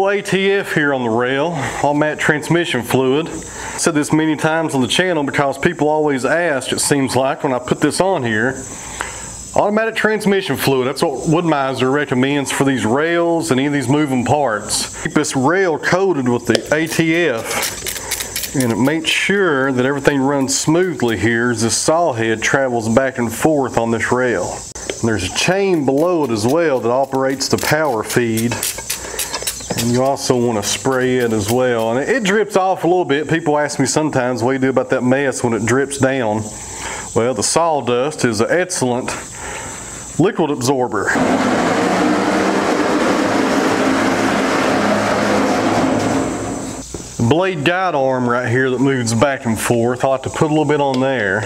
ATF here on the rail, automatic transmission fluid. I've said this many times on the channel because people always ask, it seems like, when I put this on here. Automatic transmission fluid, that's what Wood-Mizer recommends for these rails and any of these moving parts. Keep this rail coated with the ATF, and it makes sure that everything runs smoothly here as this saw head travels back and forth on this rail. And there's a chain below it as well that operates the power feed. And you also want to spray it as well. And it drips off a little bit. People ask me sometimes, what do you do about that mess when it drips down? Well, the sawdust is an excellent liquid absorber. The blade guide arm right here that moves back and forth, I like to put a little bit on there,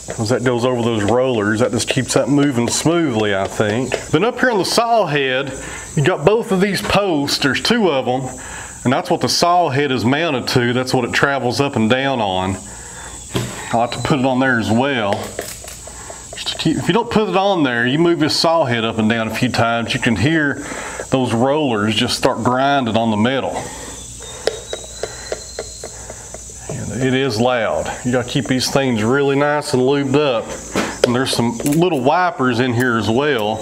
because that goes over those rollers. That just keeps that moving smoothly, I think. Then up here on the saw head, you got both of these posts. There's two of them, and that's what the saw head is mounted to. That's what it travels up and down on. I like to put it on there as well. If you don't put it on there, you move this saw head up and down a few times, you can hear those rollers just start grinding on the metal. And it is loud. You got to keep these things really nice and lubed up. And there's some little wipers in here as well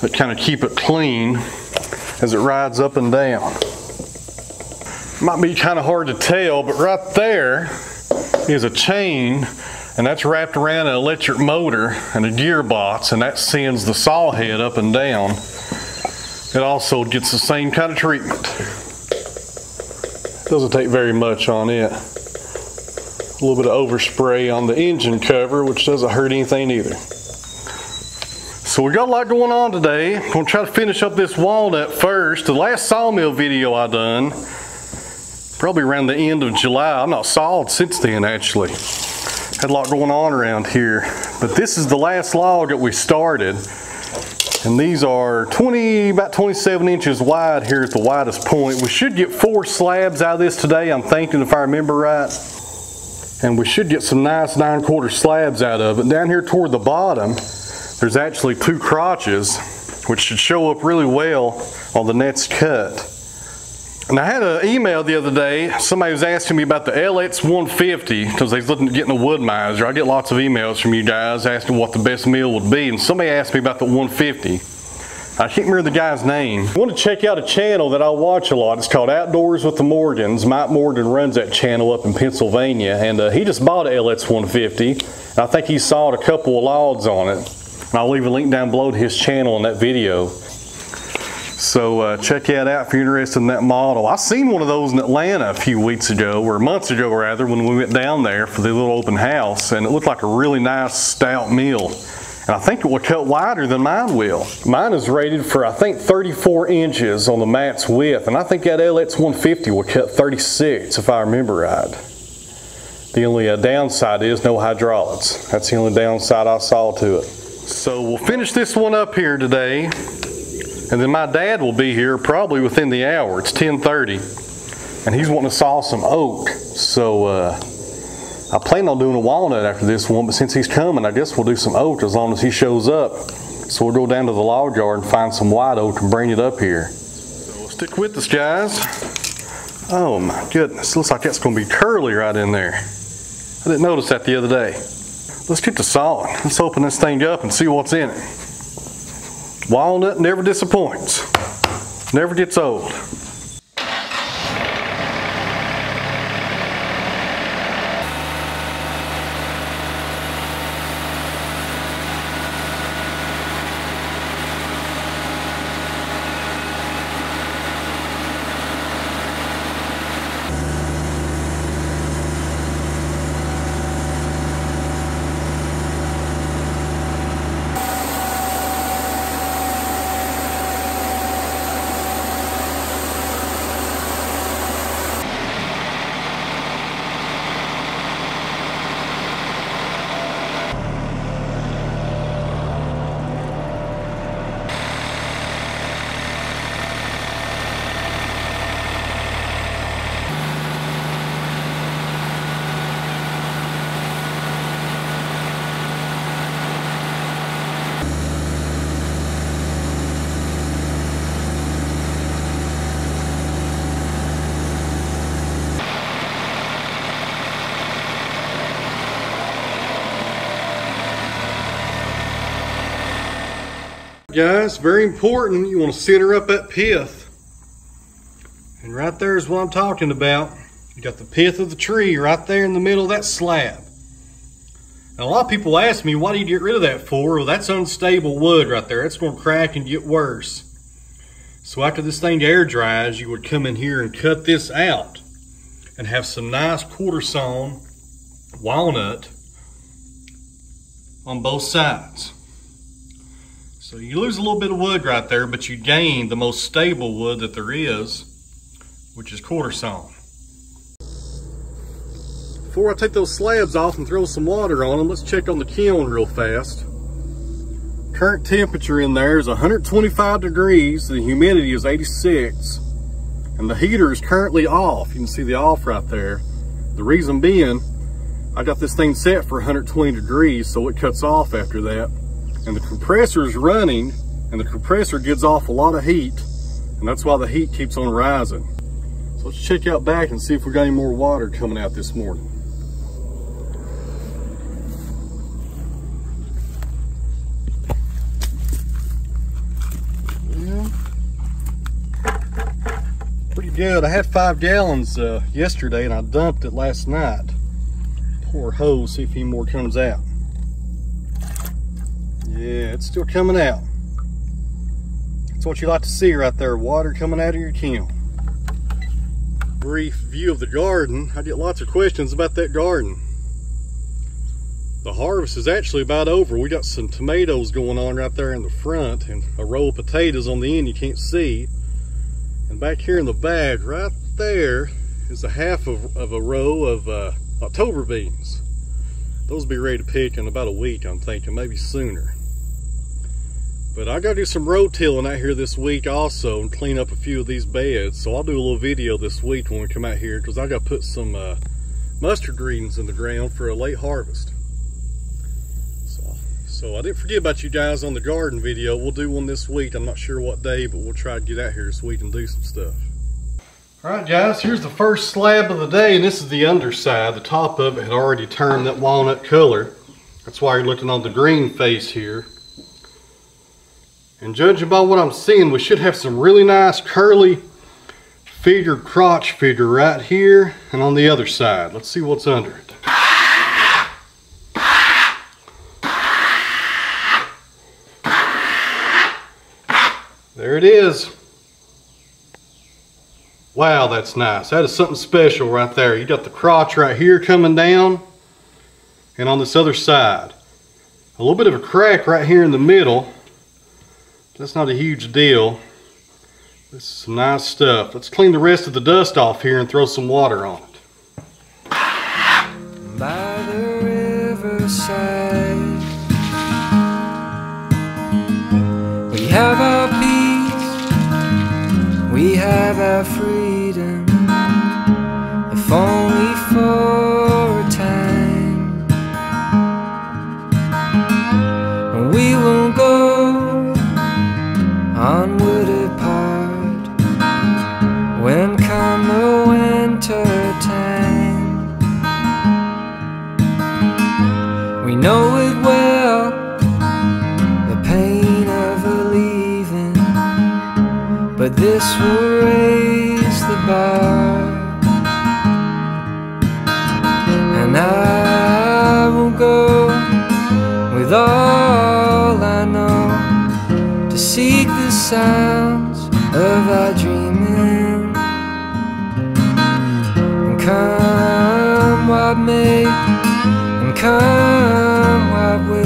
that kind of keep it clean as it rides up and down. Might be kind of hard to tell, but right there is a chain, and that's wrapped around an electric motor and a gearbox, and that sends the saw head up and down. It also gets the same kind of treatment. Doesn't take very much on it. A little bit of overspray on the engine cover, which doesn't hurt anything either. So we got a lot going on today. I'm going to try to finish up this walnut first. The last sawmill video I done, probably around the end of July. I'm not sawed since then, actually. Had a lot going on around here. But this is the last log that we started. And these are about 27 inches wide here at the widest point. We should get 4 slabs out of this today, I'm thinking, if I remember right. And we should get some nice 9/4 slabs out of it. Down here toward the bottom, there's actually 2 crotches, which should show up really well on the next cut. And I had an email the other day. Somebody was asking me about the LX150 because they was looking at getting a Wood-Mizer. I get lots of emails from you guys asking what the best mill would be, and somebody asked me about the 150. I can't remember the guy's name. I want to check out a channel that I watch a lot. It's called Outdoors with the Morgans. Mike Morgan runs that channel up in Pennsylvania, and he just bought an LX150. And I think he sawed a couple of logs on it. And I'll leave a link down below to his channel in that video. So check that out if you're interested in that model. I seen one of those in Atlanta a few weeks ago, or months ago rather, when we went down there for the little open house, and it looked like a really nice stout mill. And I think it will cut wider than mine will. Mine is rated for, I think, 34 inches on the mat's width, and I think that LX150 will cut 36 if I remember right. The only downside is no hydraulics. That's the only downside I saw to it. So we'll finish this one up here today. And then my dad will be here probably within the hour. It's 10:30, and he's wanting to saw some oak. So I plan on doing a walnut after this one, but since he's coming, I guess we'll do some oak as long as he shows up. So we'll go down to the log yard and find some white oak and bring it up here. So we'll stick with us, guys. Oh my goodness, looks like that's going to be curly right in there. I didn't notice that the other day. Let's get to sawing. Let's open this thing up and see what's in it. Walnut never disappoints, never gets old. Guys, very important, you want to center up that pith. And right there is what I'm talking about. You got the pith of the tree right there in the middle of that slab. Now, a lot of people ask me, why do you get rid of that for? Well, that's unstable wood right there. It's going to crack and get worse. So after this thing air dries, you would come in here and cut this out and have some nice quarter sawn walnut on both sides. So you lose a little bit of wood right there, but you gain the most stable wood that there is, which is quarter sawn. Before I take those slabs off and throw some water on them, let's check on the kiln real fast. Current temperature in there is 125 degrees, the humidity is 86, and the heater is currently off. You can see the off right there. The reason being, I got this thing set for 120 degrees, so it cuts off after that. And the compressor is running, and the compressor gives off a lot of heat, and that's why the heat keeps on rising. So let's check out back and see if we got any more water coming out this morning. Yeah, pretty good. I had 5 gallons yesterday, and I dumped it last night. Pour a hose, see if any more comes out. Yeah, it's still coming out. That's what you like to see right there, water coming out of your kiln. Brief view of the garden. I get lots of questions about that garden. The harvest is actually about over. We got some tomatoes going on right there in the front and a row of potatoes on the end you can't see. And back here in the back, right there, is a half of a row of October beans. Those will be ready to pick in about a week, I'm thinking, maybe sooner. But I gotta do some rotilling out here this week also and clean up a few of these beds. So I'll do a little video this week when we come out here, because I gotta put some mustard greens in the ground for a late harvest. So I didn't forget about you guys on the garden video. We'll do one this week. I'm not sure what day, but we'll try to get out here this week and do some stuff. All right, guys, here's the first slab of the day, and this is the underside. The top of it had already turned that walnut color. That's why you're looking on the green face here. And judging by what I'm seeing, we should have some really nice curly figure, crotch figure right here and on the other side. Let's see what's under it. There it is. Wow, that's nice. That is something special right there. You got the crotch right here coming down, and on this other side, a little bit of a crack right here in the middle. That's not a huge deal. This is some nice stuff. Let's clean the rest of the dust off here and throw some water on it. By the riverside, we have our peace, we have our freedom, if only for a time. And we will go onward apart when come the winter time. We know it well, the pain of leaving, but this will raise the bar. And I will go with all I know to seek the sounds of our dreaming. And come what may, and come what will,